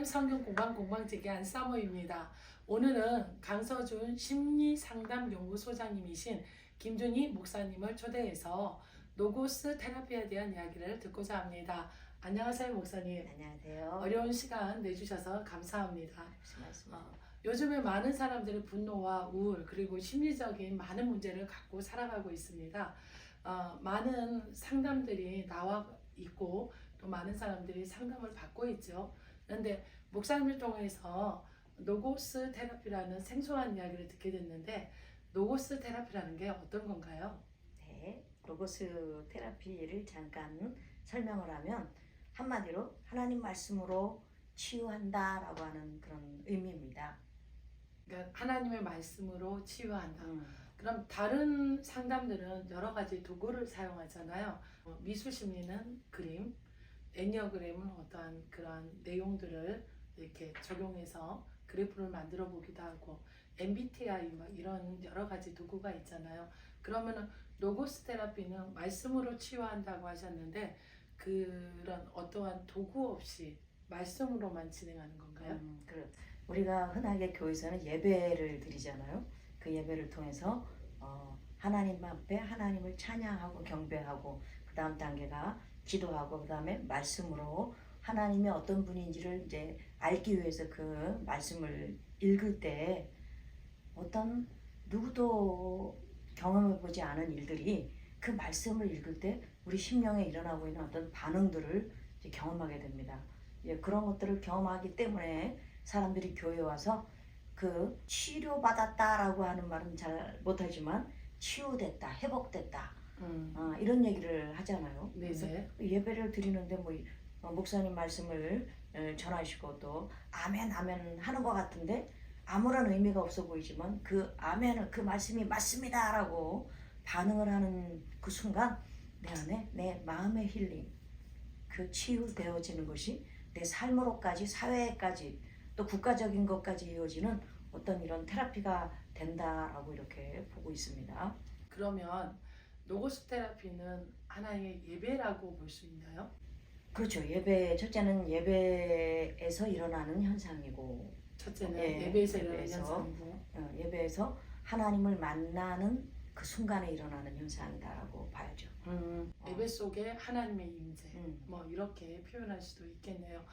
성경 공방 공방지기 안사모입니다. 오늘은 강서준 심리상담연구소장님이신 김준희 목사님을 초대해서 노고스 테라피에 대한 이야기를 듣고자 합니다. 안녕하세요 목사님. 안녕하세요. 어려운 시간 내주셔서 감사합니다. 무슨 말씀이세요? 요즘에 많은 사람들이 분노와 우울 그리고 심리적인 많은 문제를 갖고 살아가고 있습니다. 많은 상담들이 나와 있고 또 많은 사람들이 상담을 받고 있죠. 그런데 목사님을 통해서 노고스 테라피라는 생소한 이야기를 듣게 됐는데 노고스 테라피라는 게 어떤 건가요? 네, 로고스 테라피를 잠깐 설명을 하면 한마디로 하나님 말씀으로 치유한다라고 하는 그런 의미입니다. 그러니까 하나님의 말씀으로 치유한다. 그럼 다른 상담들은 여러 가지 도구를 사용하잖아요. 미술 심리는 그림, 애니어그램은 어떠한 그런 내용들을 이렇게 적용해서 그래프를 만들어 보기도 하고 MBTI 막 이런 여러 가지 도구가 있잖아요. 그러면은 로고스 테라피는 말씀으로 치유한다고 하셨는데 그런 어떠한 도구 없이 말씀으로만 진행하는 건가요? 우리가 흔하게 교회에서는 예배를 드리잖아요. 그 예배를 통해서 하나님 앞에 하나님을 찬양하고 경배하고 그 다음 단계가 기도하고 그 다음에 말씀으로 하나님이 어떤 분인지를 이제 알기 위해서 그 말씀을 읽을 때 어떤 누구도 경험해보지 않은 일들이 그 말씀을 읽을 때 우리 심령에 일어나고 있는 어떤 반응들을 이제 경험하게 됩니다. 예, 그런 것들을 경험하기 때문에 사람들이 교회에 와서 그 치료받았다라고 하는 말은 잘 못하지만 치유됐다, 회복됐다 이런 얘기를 하잖아요. 그래서 네네. 예배를 드리는데 목사님 말씀을 전하시고 또 아멘 아멘 하는 것 같은데 아무런 의미가 없어 보이지만 그 아멘을 그 말씀이 맞습니다라고 반응을 하는 그 순간 내 안에 내 마음의 힐링 그 치유되어지는 것이 내 삶으로까지 사회까지 또 국가적인 것까지 이어지는 어떤 이런 테라피가 된다라고 이렇게 보고 있습니다. 그러면 노고스 테라피는 하나의 예배라고 볼 수 있나요? 그렇죠. 첫째는 예배에서 일어나는 현상이고 첫째는 예, 예배에서 일어나는 현상이고 예배에서 하나님을 만나는 그 순간에 일어나는 현상이다라고 봐야죠. 예배 속에 하나님의 임재 뭐 이렇게 표현할 수도 있겠네요.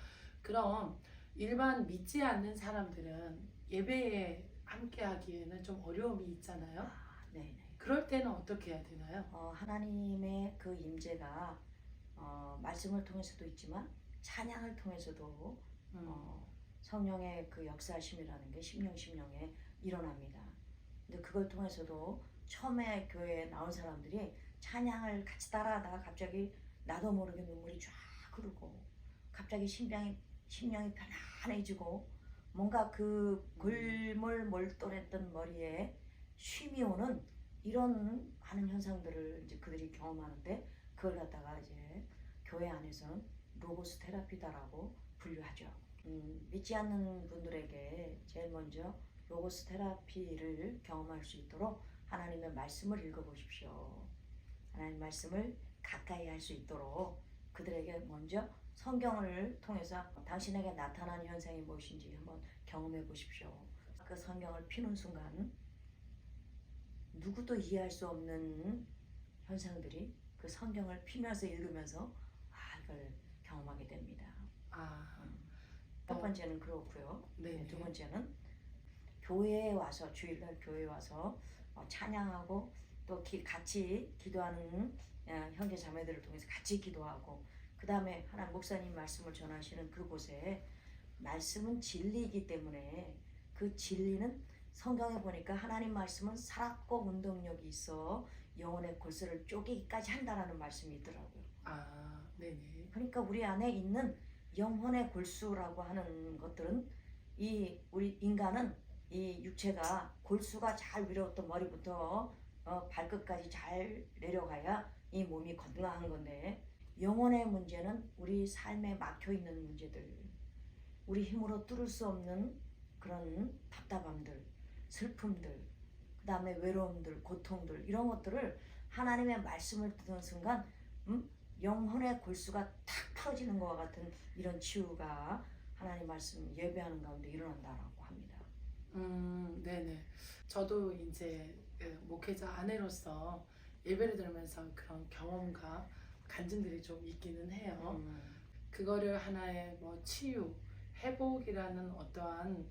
그럼 일반 믿지 않는 사람들은 예배에 함께 하기에는 좀 어려움이 있잖아요. 네. 그럴 때는 어떻게 해야 되나요? 하나님의 그 임재가 말씀을 통해서도 있지만 찬양을 통해서도 성령의 그 역사심이라는 게 심령에 일어납니다. 근데 그걸 통해서도 처음에 교회에 나온 사람들이 찬양을 같이 따라하다가 갑자기 나도 모르게 눈물이 쫙 흐르고 갑자기 심령이 편안해지고 뭔가 그 골몰 몰똘했던 머리에 쉼이 오는 이런 많은 현상들을 이제 그들이 경험하는데 그걸 갖다가 이제 교회 안에서는 로고스 테라피다라고 분류하죠. 믿지 않는 분들에게 제일 먼저 로고스 테라피를 경험할 수 있도록 하나님의 말씀을 읽어보십시오. 하나님 말씀을 가까이 할 수 있도록 그들에게 먼저 성경을 통해서 당신에게 나타난 현상이 무엇인지 한번 경험해 보십시오. 그 성경을 피는 순간 누구도 이해할 수 없는 현상들이 그 성경을 피면서 읽으면서 이걸 경험하게 됩니다. 첫 번째는 그렇고요. 네. 두 번째는 교회에 와서 주일날 교회에 와서 찬양하고 또 같이 기도하는 형제 자매들을 통해서 같이 기도하고 그 다음에 하나님 목사님 말씀을 전하시는 그곳에 말씀은 진리이기 때문에 그 진리는 성경에 보니까 하나님 말씀은 살았고 운동력이 있어 영혼의 골수를 쪼개기까지 한다라는 말씀이 있더라고요. 네네. 그러니까 우리 안에 있는 영혼의 골수라고 하는 것들은 우리 인간은 이 육체가 골수가 잘 위로부터 머리부터 발끝까지 잘 내려가야 이 몸이 건강한 건데 영혼의 문제는 우리 삶에 막혀있는 문제들 우리 힘으로 뚫을 수 없는 그런 답답함들 슬픔들 그 다음에 외로움들 고통들 이런 것들을 하나님의 말씀을 듣는 순간 영혼의 골수가 탁 풀어지는 것과 같은 이런 치유가 하나님 말씀 예배하는 가운데 일어난다라고 합니다. 네네. 저도 이제 그 목회자 아내로서 예배를 들으면서 그런 경험과 간증들이 좀 있기는 해요. 그거를 하나의 뭐 치유, 회복이라는 어떠한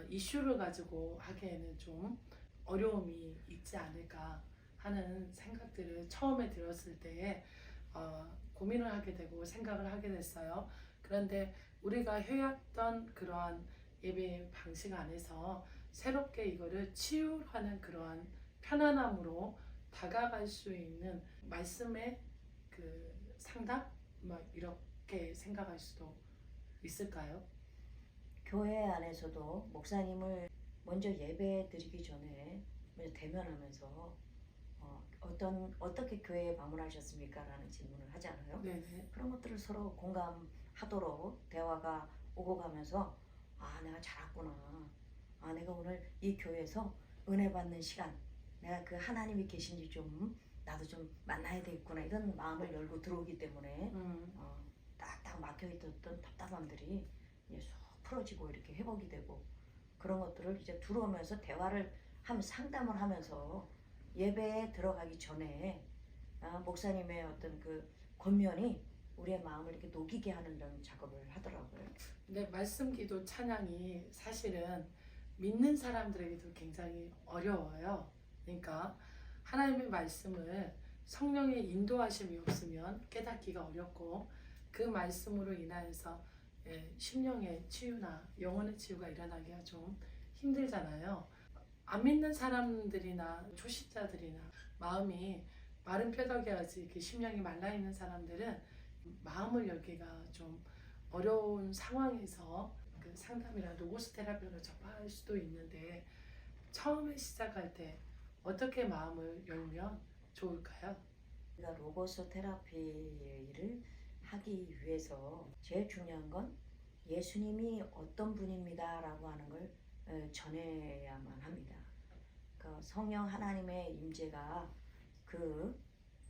이슈를 가지고 하기에는 좀 어려움이 있지 않을까 하는 생각들을 처음에 들었을 때에 고민을 하게 되고 생각을 하게 됐어요. 그런데 우리가 해왔던 그러한 예배 방식 안에서 새롭게 이거를 치유하는 그러한 편안함으로 다가갈 수 있는 말씀의 그 상담? 막 이렇게 생각할 수도 있을까요? 교회 안에서도 목사님을 먼저 예배 드리기 전에 먼저 대면하면서 어떻게 교회에 방문하셨습니까? 라는 질문을 하잖아요. 네네. 그런 것들을 서로 공감하도록 대화가 오고 가면서 내가 잘 왔구나. 내가 오늘 이 교회에서 은혜 받는 시간, 내가 그 하나님이 계신지 좀 나도 좀 만나야 되겠구나 이런 마음을 열고 들어오기 때문에 딱딱 막혀있던 답답함들이 이제 쑥 풀어지고 이렇게 회복이 되고 그런 것들을 이제 들어오면서 대화를 상담을 하면서 예배에 들어가기 전에 목사님의 어떤 그 권면이 우리의 마음을 이렇게 녹이게 하는 이런 작업을 하더라고요. 근데 말씀 기도 찬양이 사실은 믿는 사람들에게도 굉장히 어려워요. 그러니까 하나님의 말씀을 성령의 인도하심이 없으면 깨닫기가 어렵고 그 말씀으로 인하여서 심령의 치유나 영혼의 치유가 일어나기가 좀 힘들잖아요. 안 믿는 사람들이나 초신자들이나 마음이 마른 뼈다귀같이 이렇게 심령이 말라있는 사람들은 마음을 열기가 좀 어려운 상황에서 그 상담이나 로고스 테라피를 접할 수도 있는데 처음에 시작할 때 어떻게 마음을 열면 좋을까요? 우리가 로고스 테라피를 하기 위해서 제일 중요한 건 예수님이 어떤 분입니다 라고 하는 걸 전해야만 합니다. 그 성령 하나님의 임재가 그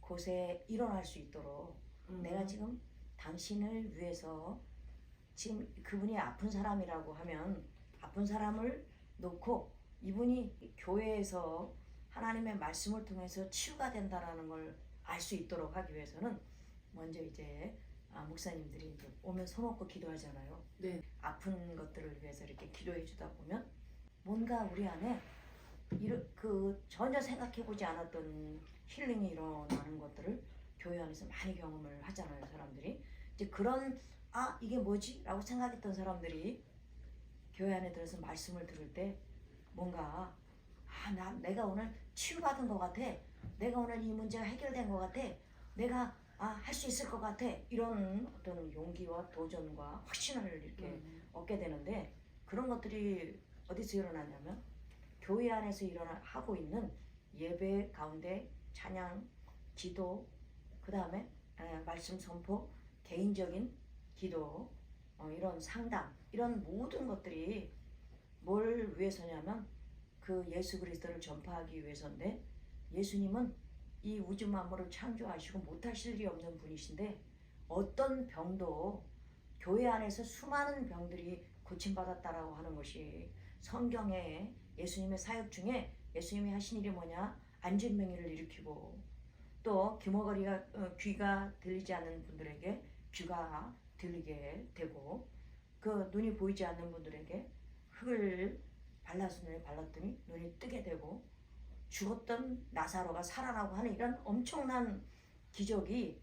곳에 일어날 수 있도록 내가 지금 당신을 위해서 지금 그분이 아픈 사람이라고 하면 아픈 사람을 놓고 이분이 교회에서 하나님의 말씀을 통해서 치유가 된다라는 걸 알 수 있도록 하기 위해서는 먼저 이제 목사님들이 이제 오면 손 얹고 기도하잖아요. 네. 아픈 것들을 위해서 이렇게 기도해 주다 보면 뭔가 우리 안에 전혀 생각해보지 않았던 힐링이 일어나는 것들을 교회 안에서 많이 경험을 하잖아요, 사람들이. 이제 그런 이게 뭐지? 라고 생각했던 사람들이 교회 안에 들어서 말씀을 들을 때 뭔가 내가 오늘 치유받은 것 같아. 내가 오늘 이 문제가 해결된 것 같아. 내가 할 수 있을 것 같아. 이런 어떤 용기와 도전과 확신을 이렇게 얻게 되는데 그런 것들이 어디서 일어나냐면 교회 안에서 하고 있는 예배 가운데 찬양, 기도, 그 다음에 말씀 선포, 개인적인 기도, 이런 상담, 이런 모든 것들이 뭘 위해서냐면 그 예수 그리스도를 전파하기 위해서인데 예수님은 이 우주 만물을 창조하시고 못하실 일이 없는 분이신데 어떤 병도 교회 안에서 수많은 병들이 고침받았다라고 하는 것이 성경에 예수님의 사역 중에 예수님이 하신 일이 뭐냐? 안진병이를 일으키고 또 귀머거리가 귀가 들리지 않는 분들에게 귀가 들리게 되고 그 눈이 보이지 않는 분들에게 흙을 발랐더니 눈이 뜨게 되고 죽었던 나사로가 살아나고 하는 이런 엄청난 기적이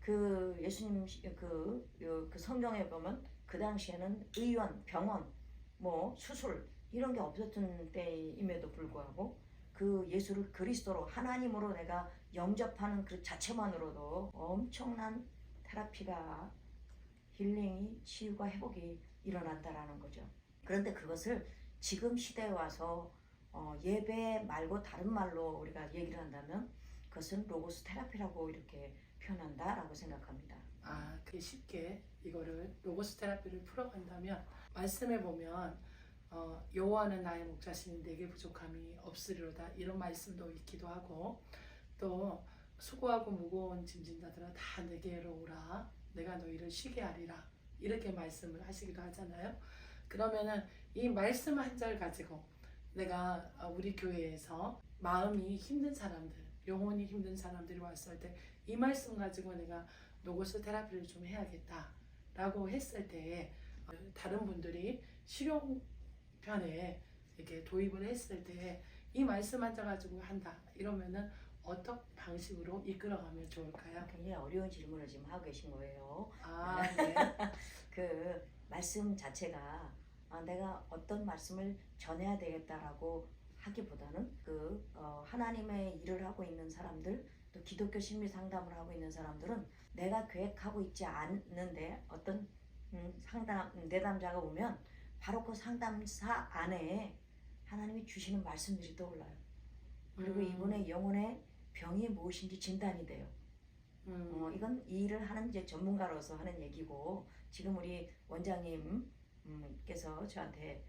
그 예수님 그 성경에 보면 그 당시에는 의원, 병원, 뭐 수술 이런 게 없었던 때임에도 불구하고 그 예수를 그리스도로 하나님으로 내가 영접하는 그 자체만으로도 엄청난 테라피가 힐링이 치유가 회복이 일어난다라는 거죠. 그런데 그것을 지금 시대에 와서 예배 말고 다른 말로 우리가 얘기를 한다면 그것은 로고스 테라피라고 이렇게 표현한다라고 생각합니다. 그게 쉽게 이거를 로고스 테라피를 풀어간다면 말씀해 보면 여호와는 나의 목자시니 내게 부족함이 없으리로다 이런 말씀도 있기도 하고 또 수고하고 무거운 짐진 자들아 다 내게로 오라 내가 너희를 쉬게 하리라 이렇게 말씀을 하시기도 하잖아요. 그러면은 이 말씀 한 절 가지고 내가 우리 교회에서 마음이 힘든 사람들, 영혼이 힘든 사람들이 왔을 때 이 말씀 가지고 내가 로고스 테라피를 좀 해야겠다라고 했을 때 다른 분들이 실용편에 이렇게 도입을 했을 때 이 말씀 한 절 가지고 한다 이러면은 어떤 방식으로 이끌어가면 좋을까요? 굉장히 어려운 질문을 지금 하고 계신 거예요. 아, 네. 그 말씀 자체가 내가 어떤 말씀을 전해야 되겠다라고 하기보다는 하나님의 일을 하고 있는 사람들, 또 기독교 심리 상담을 하고 있는 사람들은 내가 계획하고 있지 않는데 어떤 내담자가 오면 바로 그 상담사 안에 하나님이 주시는 말씀들이 떠올라요. 그리고 이분의 영혼의 병이 무엇인지 진단이 돼요. 이건 이 일을 하는 이제 전문가로서 하는 얘기고, 지금 우리 원장님께서 저한테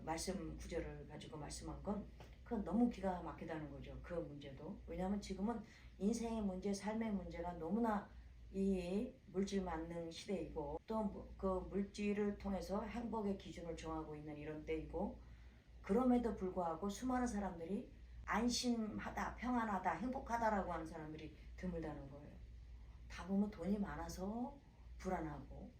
말씀 구절을 가지고 말씀한 건 그건 너무 기가 막히다는 거죠. 그 문제도. 왜냐하면 지금은 인생의 문제, 삶의 문제가 너무나 이 물질 만능 시대이고, 또 그 물질을 통해서 행복의 기준을 정하고 있는 이런 때이고, 그럼에도 불구하고 수많은 사람들이 안심하다, 평안하다, 행복하다라고 하는 사람들이 드물다는 거예요. 다 보면 돈이 많아서 불안하고,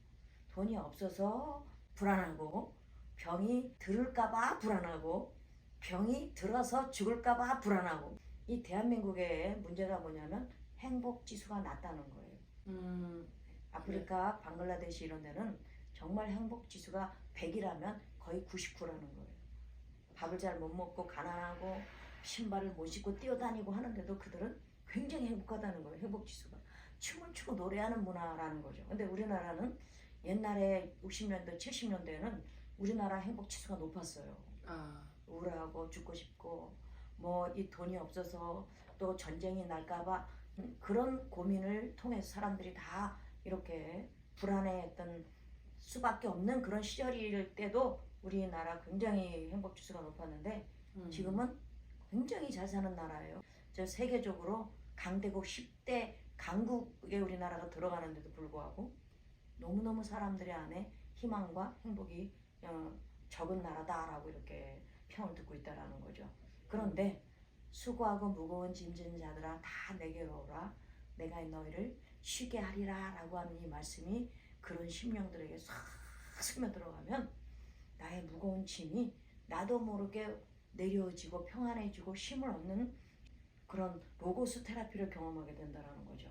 돈이 없어서 불안하고, 병이 들을까봐 불안하고, 병이 들어서 죽을까봐 불안하고. 이 대한민국의 문제가 뭐냐면 행복 지수가 낮다는 거예요. 아프리카, 방글라데시 이런 데는 정말 행복 지수가 100이라면 거의 99라는 거예요. 밥을 잘 못 먹고 가난하고 신발을 못 신고 뛰어다니고 하는데도 그들은 굉장히 행복하다는 거예요. 행복 지수가. 춤을 추고 노래하는 문화라는 거죠. 근데 우리나라는 옛날에 60년대, 70년대에는 우리나라 행복 지수가 높았어요. 우울하고 죽고 싶고 뭐 이 돈이 없어서 또 전쟁이 날까봐 그런 고민을 통해서 사람들이 다 이렇게 불안해했던 수밖에 없는 그런 시절일 때도 우리나라 굉장히 행복 지수가 높았는데 지금은 굉장히 잘 사는 나라예요. 저 세계적으로 강대국 10대 강국에 우리나라가 들어가는데도 불구하고 너무너무 사람들의 안에 희망과 행복이 적은 나라다라고 이렇게 평을 듣고 있다라는 거죠. 그런데 수고하고 무거운 짐진 자들아 다 내게로 오라 내가 너희를 쉬게 하리라 라고 하는 이 말씀이 그런 심령들에게 싹 스며들어가면 나의 무거운 짐이 나도 모르게 내려지고 평안해지고 쉼을 얻는 그런 로고스 테라피를 경험하게 된다는 거죠.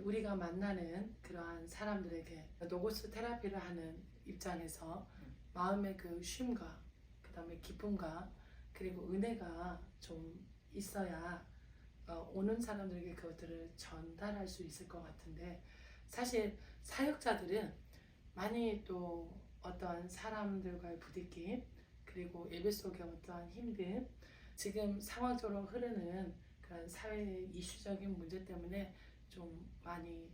우리가 만나는 그러한 사람들에게 로고스 테라피를 하는 입장에서 마음의 그 쉼과 그 다음에 기쁨과 그리고 은혜가 좀 있어야 오는 사람들에게 그것들을 전달할 수 있을 것 같은데, 사실 사역자들은 많이 또 어떠한 사람들과의 부딪힘 그리고 예배 속의 어떠한 힘듦, 지금 상황적으로 흐르는 그런 사회의 이슈적인 문제 때문에 좀 많이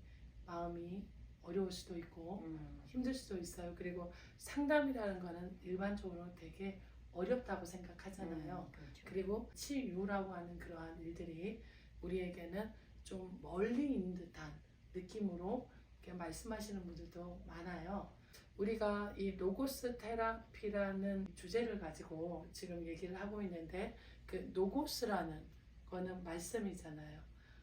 마음이 어려울 수도 있고 힘들 수도 있어요. 그리고 상담이라는 거는 일반적으로 되게 어렵다고 생각하잖아요. 그렇죠. 그리고 치유라고 하는 그러한 일들이 우리에게는 좀 멀리 있는 듯한 느낌으로 이렇게 말씀하시는 분들도 많아요. 우리가 이 로고스 테라피라는 주제를 가지고 지금 얘기를 하고 있는데, 그 로고스라는 거는 말씀이잖아요.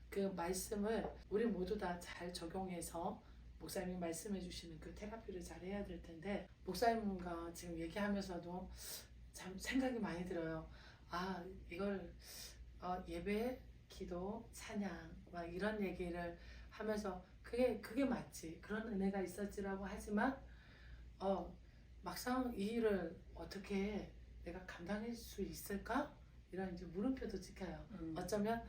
그 말씀을 우리 모두 다 잘 적용해서 목사님이 말씀해 주시는 그 테라피를 잘 해야 될 텐데, 목사님과 지금 얘기하면서도 참 생각이 많이 들어요. 이걸 예배, 기도, 찬양 막 이런 얘기를 하면서 그게 맞지, 그런 은혜가 있었지라고 하지만 막상 이 일을 어떻게 내가 감당할 수 있을까? 이런 이제 물음표도 찍혀요. 어쩌면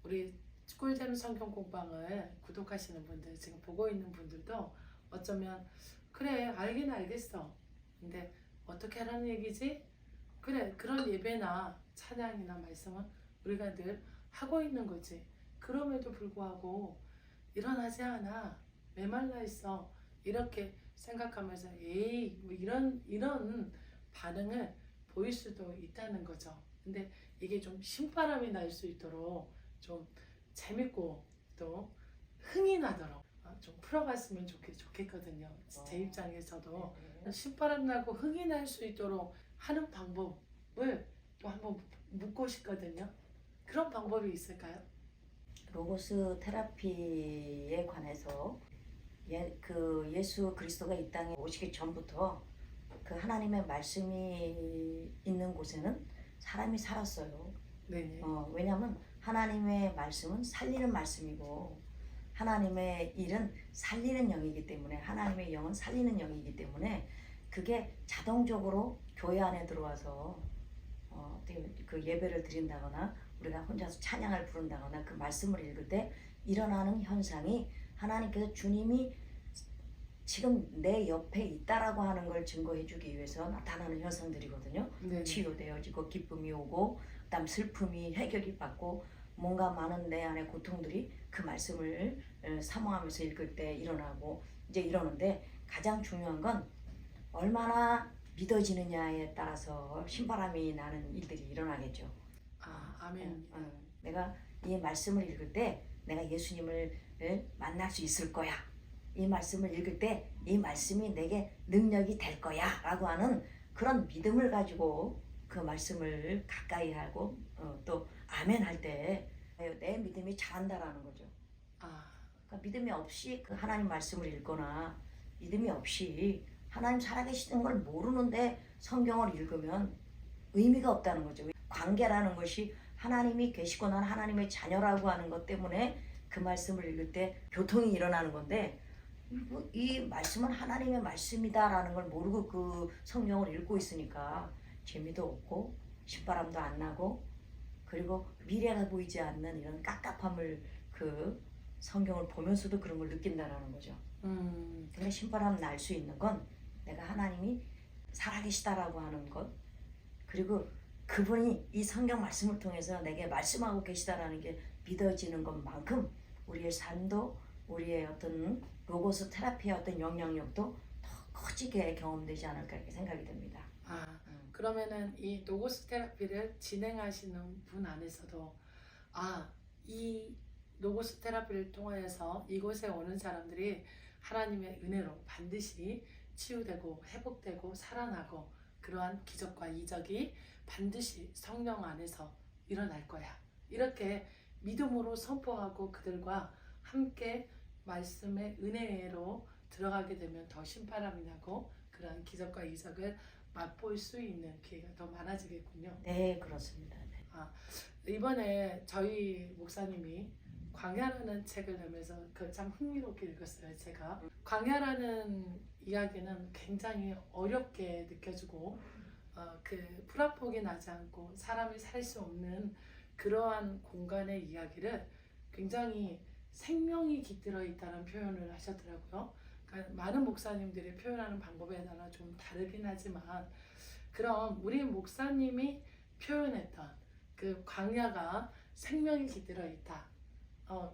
우리 꿀잼 성경 공방을 구독하시는 분들, 지금 보고 있는 분들도 어쩌면 그래 알긴 알겠어. 근데 어떻게 하라는 얘기지? 그래 그런 예배나 찬양이나 말씀은 우리가 늘 하고 있는 거지. 그럼에도 불구하고 일어나지 않아. 메말라 있어. 이렇게 생각하면서 에이 뭐 이런 반응을 보일 수도 있다는 거죠. 근데 이게 좀 신바람이 날 수 있도록 좀 재밌고 또 흥이 나도록 좀 풀어갔으면 좋겠거든요. 제 입장에서도 네. 신바람 나고 흥이 날 수 있도록 하는 방법을 또 한번 묻고 싶거든요. 그런 방법이 있을까요? 로고스 테라피에 관해서 그 예수 그리스도가 이 땅에 오시기 전부터 그 하나님의 말씀이 있는 곳에는 사람이 살았어요. 네네. 왜냐하면 하나님의 말씀은 살리는 말씀이고 하나님의 일은 살리는 영이기 때문에 하나님의 영은 살리는 영이기 때문에 그게 자동적으로 교회 안에 들어와서 그 예배를 드린다거나 우리가 혼자서 찬양을 부른다거나 그 말씀을 읽을 때 일어나는 현상이 하나님께서 주님이 지금 내 옆에 있다라고 하는 걸 증거해 주기 위해서 나타나는 현상들이거든요. 네네. 치유되어지고 기쁨이 오고 그다음 슬픔이 해결이 받고 뭔가 많은 내 안의 고통들이 그 말씀을 사모하면서 읽을 때 일어나고 이제 이러는데 가장 중요한 건 얼마나 믿어지느냐에 따라서 신바람이 나는 일들이 일어나겠죠. 아멘. 내가 이 말씀을 읽을 때 내가 예수님을 만날 수 있을 거야. 이 말씀을 읽을 때 이 말씀이 내게 능력이 될 거야 라고 하는 그런 믿음을 가지고 그 말씀을 가까이 하고 또 아멘 할 때 내 믿음이 자란다라는 거죠. 그러니까 믿음이 없이 그 하나님 말씀을 읽거나 믿음이 없이 하나님 살아계시는 걸 모르는데 성경을 읽으면 의미가 없다는 거죠. 관계라는 것이 하나님이 계시고 난 하나님의 자녀라고 하는 것 때문에 그 말씀을 읽을 때 교통이 일어나는 건데 이 말씀은 하나님의 말씀이다라는 걸 모르고 그 성경을 읽고 있으니까 재미도 없고 신바람도 안 나고 그리고 미래가 보이지 않는 이런 깝깝함을 그 성경을 보면서도 그런 걸 느낀다라는 거죠. 근데 신바람 날 수 있는 건 내가 하나님이 살아계시다라고 하는 것 그리고 그분이 이 성경 말씀을 통해서 내게 말씀하고 계시다라는 게 믿어지는 것만큼 우리의 삶도 우리의 어떤 로고스 테라피의 어떤 영향력도 더 커지게 경험되지 않을까 이렇게 생각이 듭니다. 그러면은 이 로고스 테라피를 진행하시는 분 안에서도 이 로고스 테라피를 통하여서 이곳에 오는 사람들이 하나님의 은혜로 반드시 치유되고 회복되고 살아나고 그러한 기적과 이적이 반드시 성령 안에서 일어날 거야. 이렇게 믿음으로 선포하고 그들과 함께 말씀의 은혜로 들어가게 되면 더 신바람이 나고 그런 기적과 이적을 맛볼 수 있는 기회가 더 많아지겠군요. 네, 그렇습니다. 네. 이번에 저희 목사님이 광야라는 책을 내면서 그 참 흥미롭게 읽었어요. 제가 광야라는 이야기는 굉장히 어렵게 느껴지고 그 풀ափ폭이 나지 않고 사람이 살 수 없는 그러한 공간의 이야기를 굉장히 생명이 깃들어 있다는 표현을 하셨더라고요. 그러니까 많은 목사님들이 표현하는 방법에 따라 좀 다르긴 하지만 그럼 우리 목사님이 표현했던 그 광야가 생명이 깃들어 있다.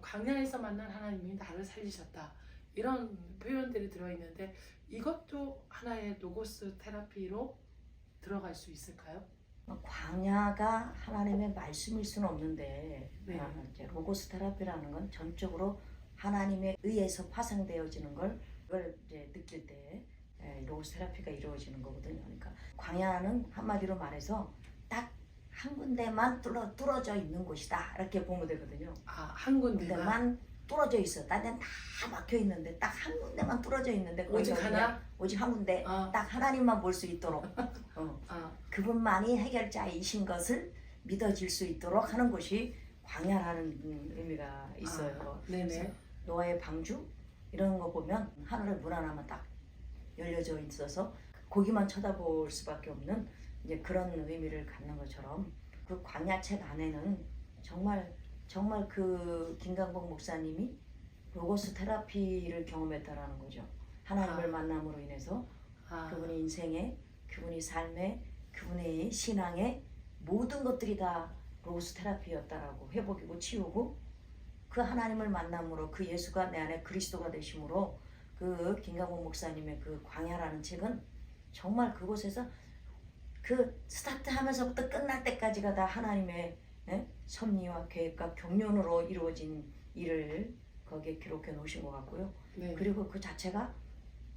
광야에서 만난 하나님이 나를 살리셨다. 이런 표현들이 들어있는데 이것도 하나의 로고스 테라피로 들어갈 수 있을까요? 광야가 하나님의 말씀일 수는 없는데 네. 이제 로고스 테라피라는 건 전적으로 하나님에 의해서 파생되어지는 걸 이제 느낄 때 로고스 테라피가 이루어지는 거거든요. 그러니까 광야는 한마디로 말해서 딱 한 군데만 뚫어져 있는 곳이다 이렇게 보면 되거든요. 한 군데만 뚫어져 있어. 딴 데는 다 막혀 있는데 딱 한 군데만 뚫어져 있는데 오직 하나? 오직 한 군데 딱 하나님만 볼 수 있도록 그분만이 해결자이신 것을 믿어질 수 있도록 하는 것이 광야라는 의미가 있어요. 네네. 노아의 방주 이런 거 보면 하늘의 문 하나만 딱 열려져 있어서 거기만 쳐다볼 수밖에 없는 이제 그런 의미를 갖는 것처럼 그 광야책 안에는 정말 그 김강복 목사님이 로고스 테라피를 경험했다라는 거죠. 하나님을 만남으로 인해서 그분의 인생에, 그분의 삶에, 그분의 신앙에 모든 것들이 다 로고스 테라피였다라고 회복이고 치유고 그 하나님을 만남으로 그 예수가 내 안에 그리스도가 되심으로 그 김강복 목사님의 그 광야라는 책은 정말 그곳에서 그 스타트하면서부터 끝날 때까지가 다 하나님의 섭리와 계획과 경륜으로 이루어진 일을 거기에 기록해 놓으신 것 같고요. 네. 그리고 그 자체가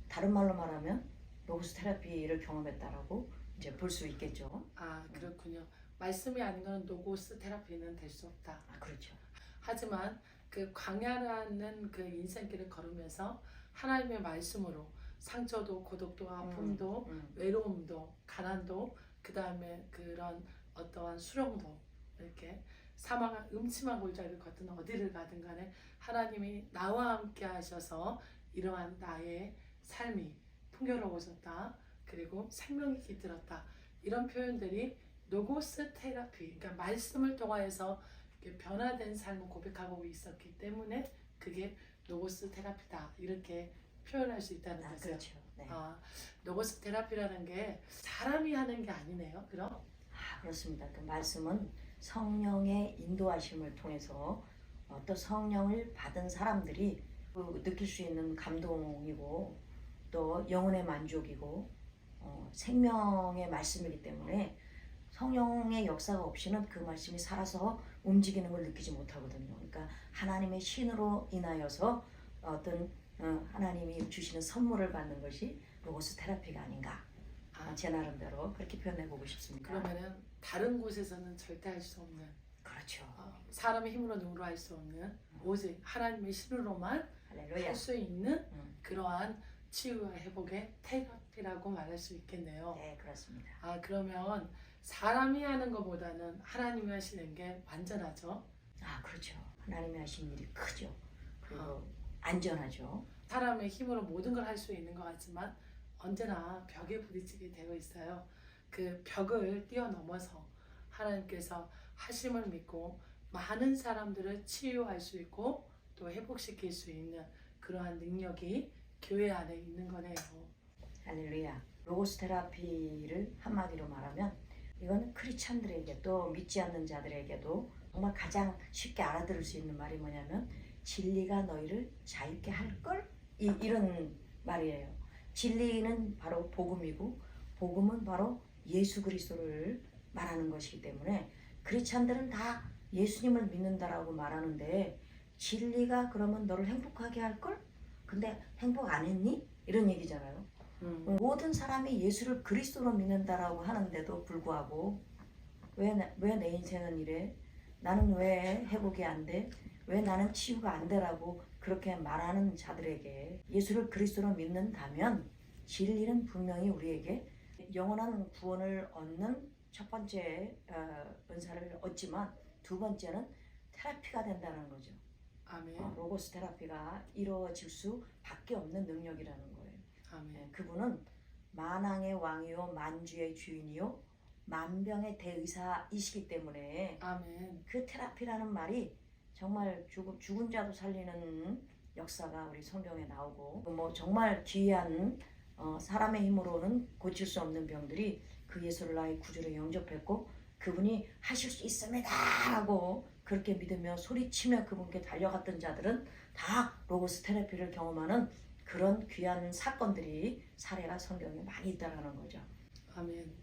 다른 말로 말하면 로고스 테라피를 경험했다라고 이제 볼 수 있겠죠. 아, 그렇군요. 말씀이 아닌 건 로고스 테라피는 될 수 없다. 아, 그렇죠. 하지만 그 광야라는 그 인생길을 걸으면서 하나님의 말씀으로 상처도 고독도 아픔도 외로움도 가난도 그 다음에 그런 어떠한 수렁도 이렇게 사망한 음침한 골짜기를 걷든 어디를 가든 간에 하나님이 나와 함께 하셔서 이러한 나의 삶이 풍요로워졌다. 그리고 생명이 깃들었다. 이런 표현들이 로고스 테라피, 그러니까 말씀을 통하여서 이렇게 변화된 삶을 고백하고 있었기 때문에 그게 로고스 테라피다. 이렇게 표현할 수 있다는 거죠. 그렇죠. 네. 로고스 테라피라는 게 사람이 하는 게 아니네요. 그럼? 그렇습니다. 그 말씀은 성령의 인도하심을 통해서 또 성령을 받은 사람들이 느낄 수 있는 감동이고 또 영혼의 만족이고 생명의 말씀이기 때문에 성령의 역사가 없이는 그 말씀이 살아서 움직이는 걸 느끼지 못하거든요. 그러니까 하나님의 신으로 인하여서 어떤 하나님이 주시는 선물을 받는 것이 로고스 테라피가 아닌가. 제 나름대로 그렇게 표현해보고 싶습니다. 그러면은 다른 곳에서는 절대 할 수 없는, 그렇죠. 사람의 힘으로 능으로 할 수 없는 오직 하나님의 신으로만 할렐루야. 할 수 있는 그러한 치유와 회복의 테라피라고 말할 수 있겠네요. 네, 그렇습니다. 그러면 사람이 하는 것보다는 하나님이 하시는 게 완전하죠. 그렇죠. 하나님이 하신 일이 크죠. 그리고 안전하죠. 사람의 힘으로 모든 걸 할 수 있는 것 같지만 언제나 벽에 부딪히게 되어 있어요. 그 벽을 뛰어넘어서 하나님께서 하심을 믿고 많은 사람들을 치유할 수 있고 또 회복시킬 수 있는 그러한 능력이 교회 안에 있는 거네요. 할렐루야. 로고스 테라피를 한마디로 말하면 이거는 크리스찬들에게 또 믿지 않는 자들에게도 정말 가장 쉽게 알아들을 수 있는 말이 뭐냐면 진리가 너희를 자유케 할걸? 이런 말이에요. 진리는 바로 복음이고 복음은 바로 예수 그리스도를 말하는 것이기 때문에 크리스찬들은 다 예수님을 믿는다라고 말하는데 진리가 그러면 너를 행복하게 할걸? 근데 행복 안 했니? 이런 얘기잖아요. 모든 사람이 예수를 그리스도로 믿는다라고 하는데도 불구하고 왜 내 인생은 이래? 나는 왜 회복이 안 돼? 왜 나는 치유가 안 되라고 그렇게 말하는 자들에게 예수를 그리스도로 믿는다면 진리는 분명히 우리에게 영원한 구원을 얻는 첫 번째 은사를 얻지만 두 번째는 테라피가 된다는 거죠. 아멘. 로고스 테라피가 이루어질 수밖에 없는 능력이라는 거예요. 아멘. 그분은 만왕의 왕이요 만주의 주인이요 만병의 대의사이시기 때문에 아멘. 그 테라피라는 말이 정말 죽은 자도 살리는 역사가 우리 성경에 나오고 뭐 정말 귀한 사람의 힘으로는 고칠 수 없는 병들이 그 예수를 나의 구주로 영접했고 그분이 하실 수 있습니다 라고 그렇게 믿으며 소리치며 그분께 달려갔던 자들은 다 로고스 테라피를 경험하는 그런 귀한 사건들이 사례가 성경에 많이 있다라는 거죠. 아멘.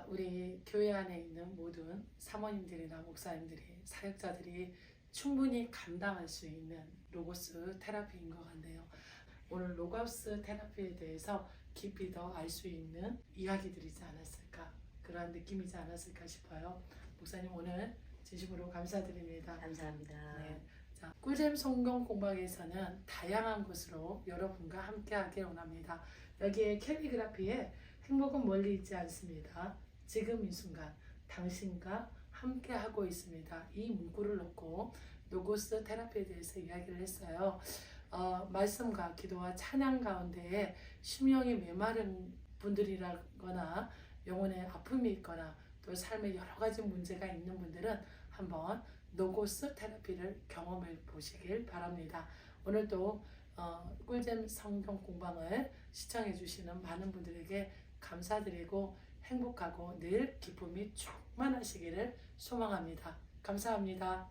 우리 교회 안에 있는 모든 사모님들이나 목사님들이 사역자들이 충분히 감당할 수 있는 로고스 테라피인 것 같네요. 오늘 로고스 테라피에 대해서 깊이 더 알 수 있는 이야기들이지 않았을까, 그러한 느낌이지 않았을까 싶어요. 목사님 오늘 진심으로 감사드립니다. 감사합니다. 네. 자, 꿀잼 성경 공방에서는 다양한 곳으로 여러분과 함께하길 원합니다. 여기에 캘리그라피에 행복은 멀리 있지 않습니다. 지금 이 순간 당신과 함께하고 있습니다. 이 문구를 놓고 로고스 테라피에 대해서 이야기를 했어요. 말씀과 기도와 찬양 가운데에 심령이 메마른 분들이라거나 영혼에 아픔이 있거나 또 삶에 여러 가지 문제가 있는 분들은 한번 로고스 테라피를 경험해 보시길 바랍니다. 오늘도 꿀잼 성경 공방을 시청해 주시는 많은 분들에게 감사드리고 행복하고 늘 기쁨이 충만하시기를 소망합니다. 감사합니다.